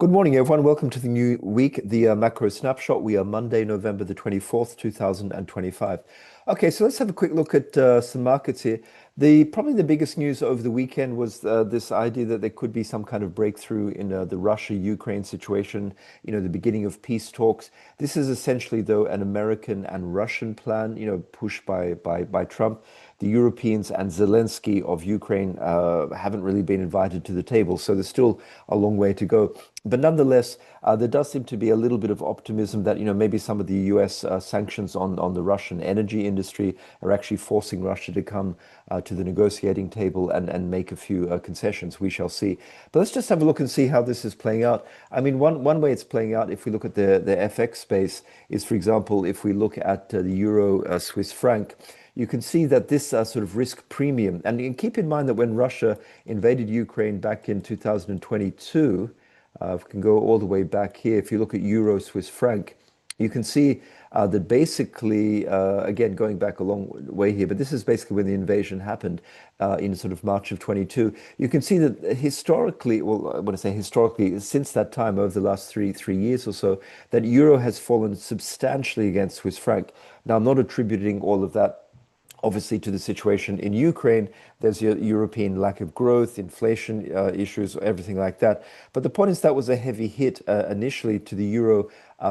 Good morning, everyone. Welcome to the new week, the macro snapshot. We are Monday, November the 24th, 2025. Okay, so let's have a quick look at some markets here. Probably the biggest news over the weekend was this idea that there could be some kind of breakthrough in the Russia-Ukraine situation, the beginning of peace talks. This is essentially, though, an American and Russian plan, pushed by Trump. The Europeans and Zelensky of Ukraine haven't really been invited to the table, so there's still a long way to go. But nonetheless, there does seem to be a little bit of optimism that maybe some of the U.S. Sanctions on the Russian energy industry are actually forcing Russia to come to the negotiating table and make a few concessions. We shall see. But let's just have a look and see how this is playing out. I mean, one way it's playing out, if we look at the FX space, is, for example, if we look at the euro Swiss franc. You can see that this sort of risk premium, and keep in mind that when Russia invaded Ukraine back in 2022, we can go all the way back here. If you look at euro Swiss franc, you can see that basically, again, going back a long way here, but this is basically when the invasion happened in sort of March of 22. You can see that historically, well, I want to say historically, since that time, over the last three years or so, that euro has fallen substantially against Swiss franc. Now, I'm not attributing all of that obviously to the situation in Ukraine. There's European lack of growth, inflation issues, everything like that. But the point is that was a heavy hit initially to the euro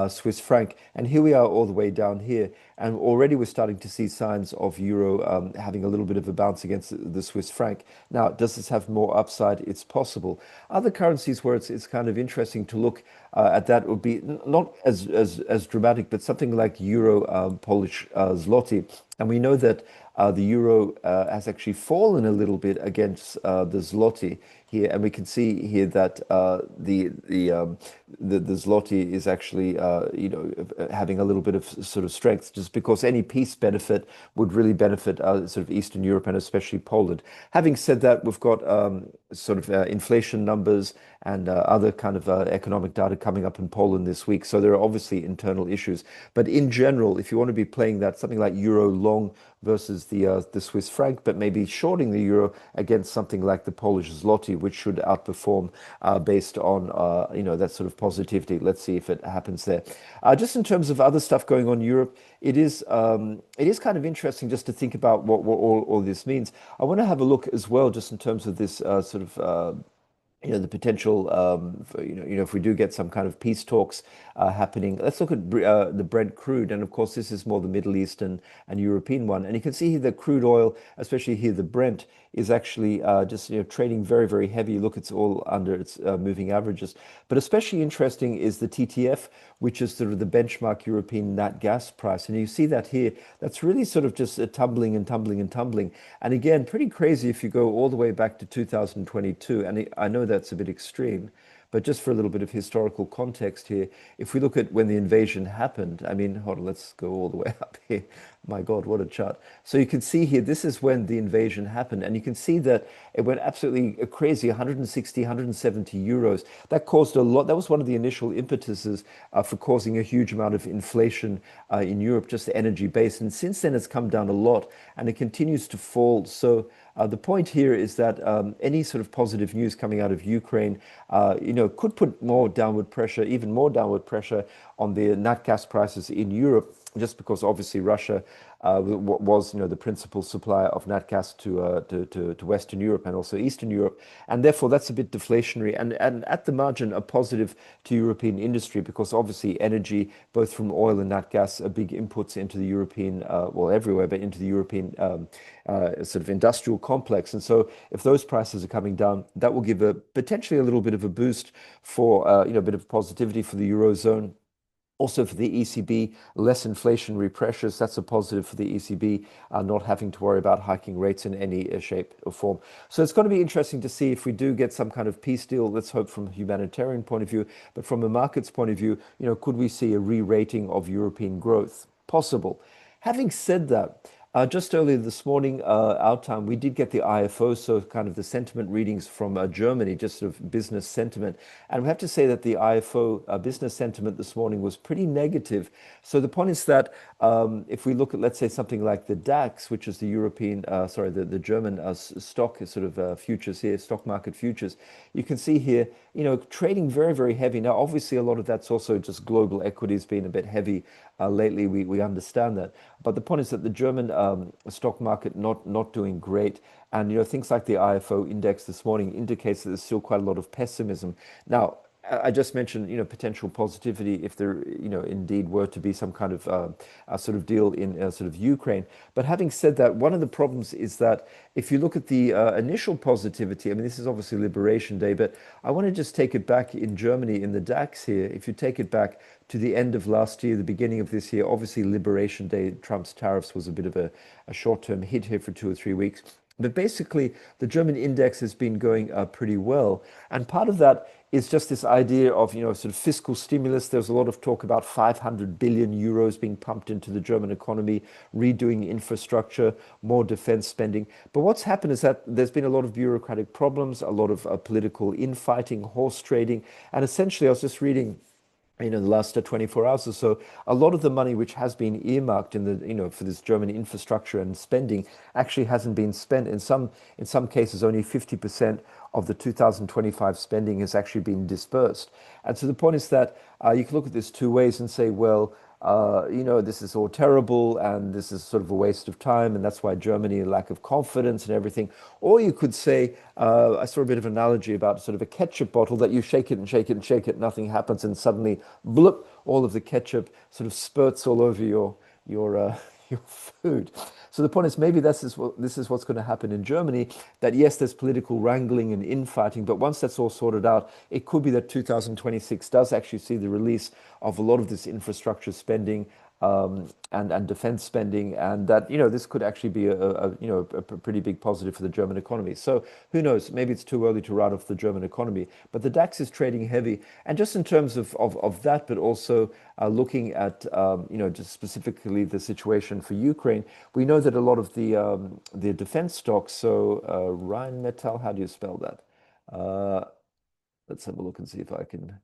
Swiss franc. And here we are all the way down here. And already we're starting to see signs of euro having a little bit of a bounce against the Swiss franc. Now, does this have more upside? It's possible. Other currencies where it's kind of interesting to look at that would be not as dramatic, but something like euro Polish zloty. And we know that the euro has actually fallen a little bit against the zloty here, and we can see here that the zloty is actually having a little bit of sort of strength, just because any peace benefit would really benefit sort of Eastern Europe and especially Poland. Having said that, we've got sort of inflation numbers and other kind of economic data coming up in Poland this week. So there are obviously internal issues. But in general, if you want to be playing that, something like euro long versus the Swiss franc, but maybe shorting the euro against something like the Polish zloty, which should outperform based on that sort of positivity. Let's see if it happens there. Just in terms of other stuff going on in Europe, it is kind of interesting just to think about what all this means. I want to have a look as well, just in terms of this sort of the potential for, if we do get some kind of peace talks happening. Let's look at the Brent crude, and of course this is more the Middle Eastern and European one. And you can see here the crude oil, especially here the Brent, is actually just trading very, very heavy. Look, it's all under its moving averages. But especially interesting is the TTF, which is sort of the benchmark European nat gas price. And you see that here, that's really sort of just tumbling and tumbling and tumbling. And again, pretty crazy if you go all the way back to 2022. And I know that's a bit extreme, but just for a little bit of historical context here, if we look at when the invasion happened, I mean, hold on, let's go all the way up here. My God, what a chart. So you can see here, this is when the invasion happened. And you can see that it went absolutely crazy, 160, 170 euros. That caused a lot. That was one of the initial impetuses for causing a huge amount of inflation in Europe, just the energy base. And since then, it's come down a lot and it continues to fall. So the point here is that any sort of positive news coming out of Ukraine, could put more downward pressure, even more downward pressure on the nat gas prices in Europe, just because obviously Russia was, the principal supplier of nat gas to Western Europe and also Eastern Europe, and therefore that's a bit deflationary and at the margin a positive to European industry, because obviously energy, both from oil and nat gas, are big inputs into the European, well, everywhere, but into the European sort of industrial complex. And so if those prices are coming down, that will give potentially a little bit of a boost for a bit of positivity for the Eurozone. Also for the ECB, less inflationary pressures. That's a positive for the ECB, not having to worry about hiking rates in any shape or form. So it's going to be interesting to see if we do get some kind of peace deal. Let's hope from a humanitarian point of view, but from a market's point of view, could we see a re-rating of European growth? Possible. Having said that, Just earlier this morning, our time, we did get the IFO, so kind of the sentiment readings from Germany, just sort of business sentiment. And we have to say that the IFO business sentiment this morning was pretty negative. So the point is that if we look at, let's say, something like the DAX, which is the European, sorry, the German stock sort of futures here, stock market futures, you can see here, trading very, very heavy. Now, obviously, a lot of that's also just global equities being a bit heavy lately. We understand that. But the point is that the German stock market not doing great. And things like the IFO index this morning indicates that there's still quite a lot of pessimism. Now, I just mentioned, potential positivity if there, indeed were to be some kind of a sort of deal in sort of Ukraine. But having said that, one of the problems is that if you look at the initial positivity, I mean, this is obviously Liberation Day, but I want to just take it back in Germany in the DAX here. If you take it back to the end of last year, the beginning of this year, obviously Liberation Day, Trump's tariffs was a bit of a short-term hit here for 2 or 3 weeks. But basically, the German index has been going pretty well. And part of that is just this idea of, sort of fiscal stimulus. There's a lot of talk about 500 billion euros being pumped into the German economy, redoing infrastructure, more defense spending. But what's happened is that there's been a lot of bureaucratic problems, a lot of political infighting, horse trading. And essentially, I was just reading the last 24 hours or so, a lot of the money which has been earmarked in the, for this German infrastructure and spending actually hasn't been spent. In some cases, only 50% of the 2025 spending has actually been dispersed. And so the point is that you can look at this two ways and say, well, this is all terrible and this is sort of a waste of time, and that's why Germany, lack of confidence and everything. Or you could say, I saw a bit of analogy about sort of a ketchup bottle that you shake it and shake it and shake it, nothing happens, and suddenly, bloop, all of the ketchup sort of spurts all over your your food. So the point is maybe this is what's going to happen in Germany, that yes, there's political wrangling and infighting, but once that's all sorted out, it could be that 2026 does actually see the release of a lot of this infrastructure spending, and defense spending, and that this could actually be a pretty big positive for the German economy. So who knows? Maybe it's too early to write off the German economy, but the DAX is trading heavy, and just in terms of that, but also looking at just specifically the situation for Ukraine, we know that a lot of the defense stocks. So Rheinmetall, how do you spell that? Uh, let's have a look and see if I can.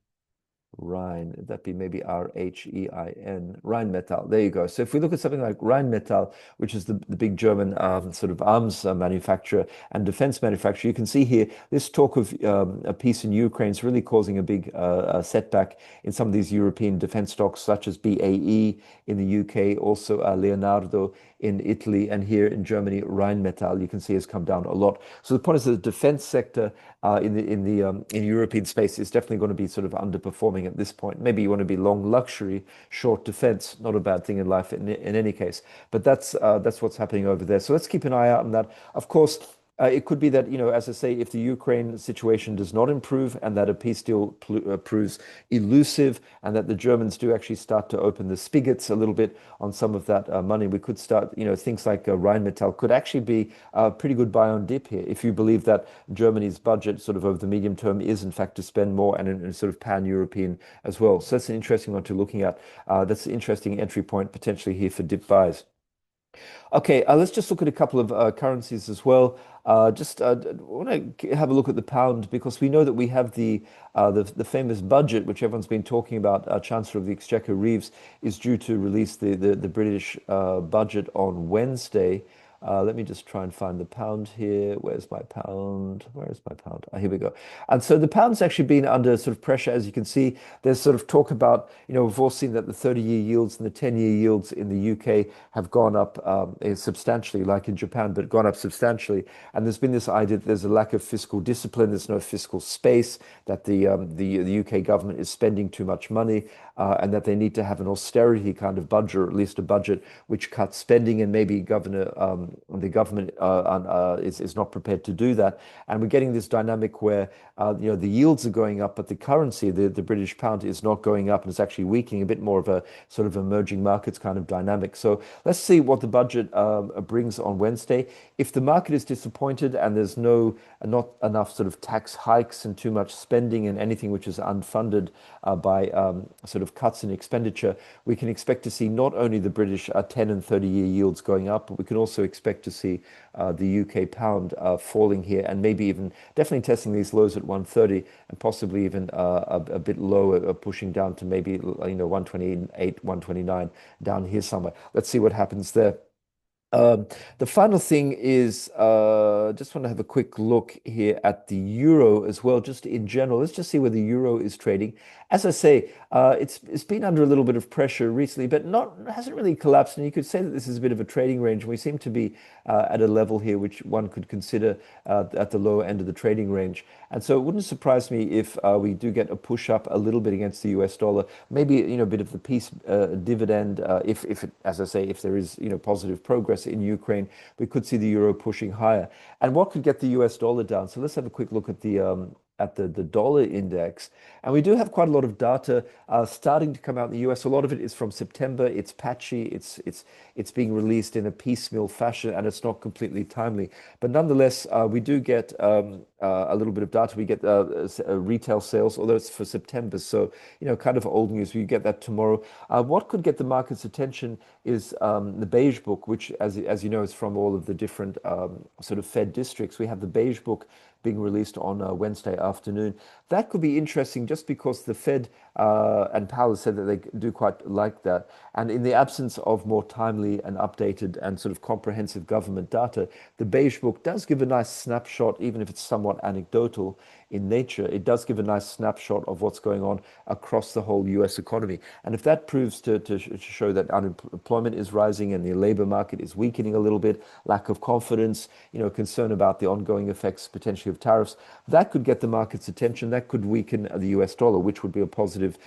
Rhine, that'd be maybe Rhein, Rheinmetall. There you go. So if we look at something like Rheinmetall, which is the big German sort of arms manufacturer and defense manufacturer, you can see here this talk of a peace in Ukraine is really causing a big setback in some of these European defense stocks, such as BAE in the UK, also Leonardo in Italy, and here in Germany, Rheinmetall, you can see has come down a lot. So the point is that the defense sector in European space is definitely going to be sort of underperforming at this point. Maybe you want to be long luxury, short defense, not a bad thing in life in any case. But that's what's happening over there. So let's keep an eye out on that. Of course, it could be that, as I say, if the Ukraine situation does not improve and that a peace deal proves elusive and that the Germans do actually start to open the spigots a little bit on some of that money, we could start, things like Rheinmetall could actually be a pretty good buy on dip here if you believe that Germany's budget sort of over the medium term is in fact to spend more and in sort of pan-European as well. So that's an interesting one to looking at. That's an interesting entry point potentially here for dip buys. Okay, let's just look at a couple of currencies as well. Just want to have a look at the pound because we know that we have the famous budget, which everyone's been talking about. Chancellor of the Exchequer Reeves is due to release the British budget on Wednesday. Let me just try and find the pound here. Where's my pound? Where is my pound? Here we go. And so the pound's actually been under sort of pressure, as you can see. There's sort of talk about, we've all seen that the 30-year yields and the 10-year yields in the UK have gone up substantially, like in Japan, but gone up substantially. And there's been this idea that there's a lack of fiscal discipline, there's no fiscal space, that the UK government is spending too much money, and that they need to have an austerity kind of budget, or at least a budget which cuts spending, and maybe Governor the government is not prepared to do that, and we're getting this dynamic where the yields are going up, but the currency, the British pound, is not going up and it's actually weakening, a bit more of a sort of emerging markets kind of dynamic. So let's see what the budget brings on Wednesday. If the market is disappointed and there's not enough sort of tax hikes and too much spending and anything which is unfunded by sort of cuts in expenditure, we can expect to see not only the British 10 and 30-year yields going up, but we can also expect to see the UK pound falling here and maybe even definitely testing these lows at 130 and possibly even a bit lower, pushing down to maybe 128, 129 down here somewhere. Let's see what happens there. The final thing is just want to have a quick look here at the euro as well, just in general. Let's just see where the euro is trading. As I say, it's been under a little bit of pressure recently, but hasn't really collapsed. And you could say that this is a bit of a trading range. We seem to be at a level here which one could consider at the lower end of the trading range. And so it wouldn't surprise me if we do get a push up a little bit against the US dollar, maybe a bit of the peace dividend. As I say, if there is positive progress in Ukraine, we could see the euro pushing higher. And what could get the US dollar down? So let's have a quick look at the dollar index. And we do have quite a lot of data starting to come out in the US. A lot of it is from September. It's patchy. It's being released in a piecemeal fashion, and it's not completely timely. But nonetheless, we do get a little bit of data. We get retail sales, although it's for September. So, kind of old news. We get that tomorrow. What could get the market's attention is the Beige Book, which, as you know, is from all of the different sort of Fed districts. We have the Beige Book being released on Wednesday afternoon. That could be interesting just because the Fed and Powell said that they do quite like that. And in the absence of more timely and updated and sort of comprehensive government data, the Beige Book does give a nice snapshot, even if it's somewhat anecdotal in nature. It does give a nice snapshot of what's going on across the whole US economy. And if that proves to show that unemployment is rising and the labor market is weakening a little bit, lack of confidence, concern about the ongoing effects potentially of tariffs, that could get the market's attention. That could weaken the US dollar, which would be a positive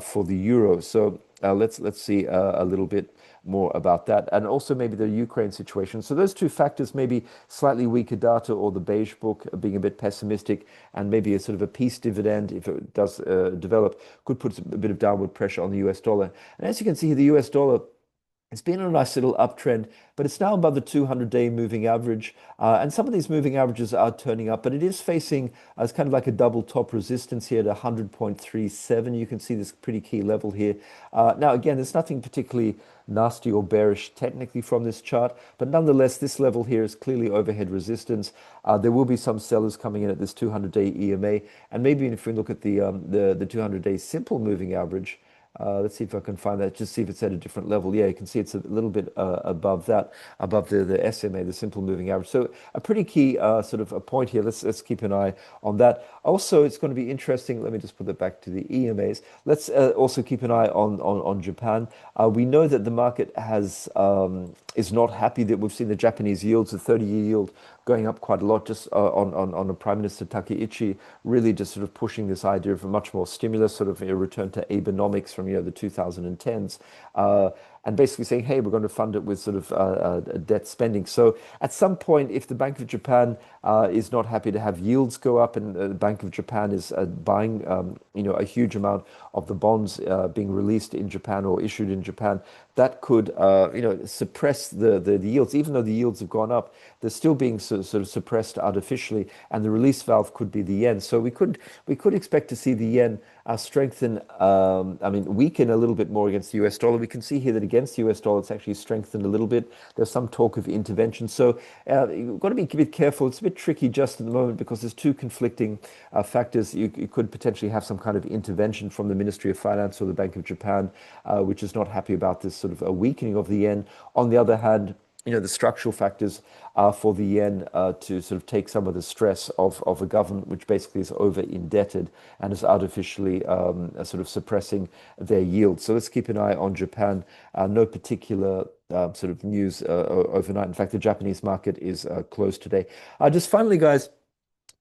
for the euro. So let's see a little bit more about that, and also maybe the Ukraine situation. So those two factors, maybe slightly weaker data or the Beige Book being a bit pessimistic, and maybe a sort of a peace dividend, if it does develop, could put a bit of downward pressure on the US dollar. And as you can see, the US dollar, it's been on a nice little uptrend, but it's now above the 200-day moving average. And some of these moving averages are turning up, but it is facing as kind of like a double top resistance here at 100.37. You can see this pretty key level here. Now, again, there's nothing particularly nasty or bearish technically from this chart, but nonetheless, this level here is clearly overhead resistance. There will be some sellers coming in at this 200-day EMA, and maybe if we look at the 200-day simple moving average. Let's see if I can find that, just see if it's at a different level. Yeah, you can see it's a little bit above that, above the SMA, the simple moving average. So a pretty key sort of a point here. Let's keep an eye on that. Also, it's going to be interesting. Let me just put that back to the EMAs. Let's also keep an eye on Japan. We know that the market is not happy that we've seen the Japanese yields, the 30-year yield, going up quite a lot, just on Prime Minister Takeichi really just sort of pushing this idea of a much more stimulus, sort of a return to Abenomics from the 2010s, and basically saying, hey, we're going to fund it with sort of debt spending. So at some point, if the Bank of Japan is not happy to have yields go up, and the Bank of Japan is buying a huge amount of the bonds being released in Japan or issued in Japan, that could suppress the yields. Even though the yields have gone up, they're still being sort of suppressed artificially, and the release valve could be the yen. So we could expect to see the yen strengthen, weaken a little bit more against the US dollar. We can see here that against the US dollar, it's actually strengthened a little bit. There's some talk of intervention. So you've got to be a bit careful. It's a bit tricky just at the moment because there's two conflicting factors. You could potentially have some kind of intervention from the Ministry of Finance or the Bank of Japan, which is not happy about this sort of a weakening of the yen. On the other hand, the structural factors are for the yen to sort of take some of the stress of a government which basically is over indebted and is artificially sort of suppressing their yield. So let's keep an eye on Japan. No particular sort of news overnight. In fact, the Japanese market is closed today. Just finally, guys,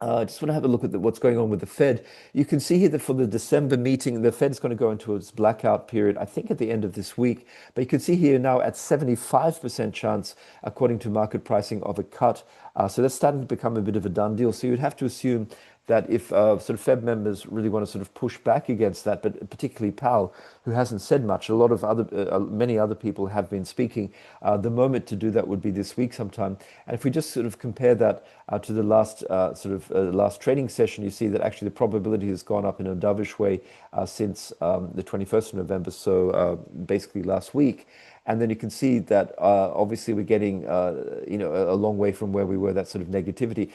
I just want to have a look at what's going on with the Fed. You can see here that for the December meeting, the Fed's going to go into its blackout period, I think at the end of this week. But you can see here now at 75% chance, according to market pricing, of a cut. So that's starting to become a bit of a done deal. So you'd have to assume that if sort of Fed members really want to sort of push back against that, but particularly Powell, who hasn't said much, a lot of many other people have been speaking. The moment to do that would be this week sometime. And if we just sort of compare that to the last last trading session, you see that actually the probability has gone up in a dovish way since the 21st of November, so basically last week. And then you can see that obviously we're getting a long way from where we were, that sort of negativity,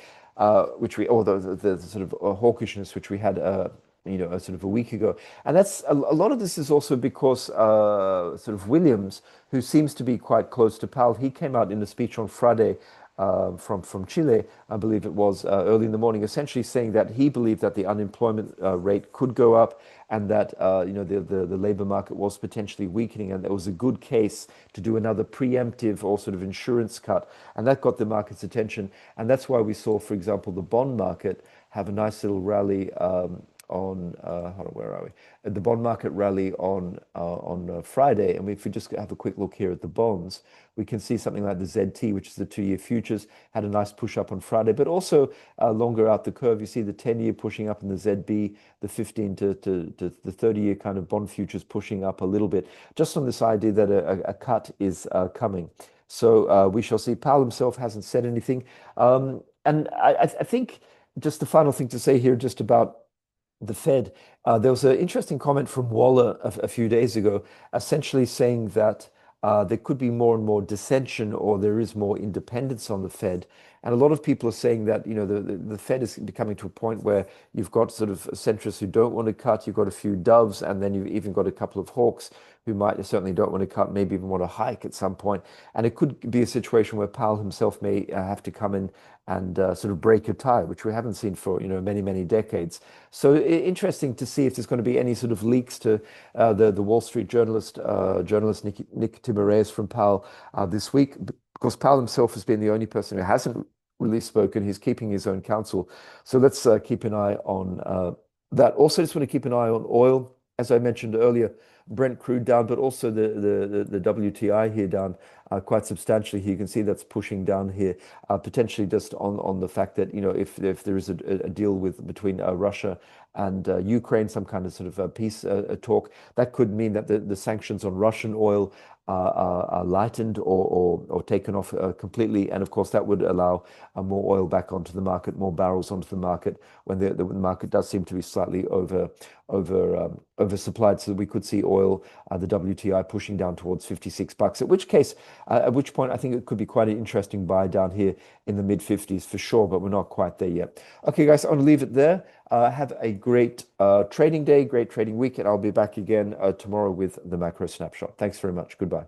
which we, or the sort of hawkishness which we had a sort of a week ago. And that's a lot of this is also because sort of Williams, who seems to be quite close to Powell, he came out in a speech on Friday from Chile, I believe it was, early in the morning, essentially saying that he believed that the unemployment rate could go up, and that the labor market was potentially weakening, and there was a good case to do another preemptive or sort of insurance cut, and that got the market's attention, and that's why we saw, for example, the bond market have a nice little rally on hold on, where are we? The bond market rally on Friday, and if we just have a quick look here at the bonds, we can see something like the ZT, which is the 2-year futures, had a nice push up on Friday, but also longer out the curve. You see the 10-year pushing up in the ZB, the 15 to the 30-year kind of bond futures pushing up a little bit, just on this idea that a cut is coming. So we shall see. Powell himself hasn't said anything, and I think just the final thing to say here, just about the Fed. There was an interesting comment from Waller a few days ago, essentially saying that there could be more and more dissension, or there is more independence on the Fed. And a lot of people are saying that, the Fed is becoming to a point where you've got sort of centrists who don't want to cut, you've got a few doves, and then you've even got a couple of hawks who might certainly don't want to cut, maybe even want to hike at some point. And it could be a situation where Powell himself may have to come in and sort of break a tie, which we haven't seen for many, many decades. So interesting to see if there's going to be any sort of leaks to the Wall Street journalist Nick Timiraos from Powell this week, because Powell himself has been the only person who hasn't really spoken. He's keeping his own counsel. So let's keep an eye on that. Also, just want to keep an eye on oil. As I mentioned earlier, Brent crude down, but also the WTI here down quite substantially. Here you can see that's pushing down here, potentially just on the fact that if there is a deal between Russia and Ukraine, some kind of sort of peace talk, that could mean that the sanctions on Russian oil are lightened or taken off completely, and of course that would allow more oil back onto the market, more barrels onto the market when the market does seem to be slightly oversupplied. So we could see oil, the WTI, pushing down towards $56. At which point I think it could be quite an interesting buy down here in the mid 50s for sure, but we're not quite there yet. Okay, guys, I'm going to leave it there. Have a great trading day, great trading week, and I'll be back again tomorrow with the macro snapshot. Thanks very much. Goodbye.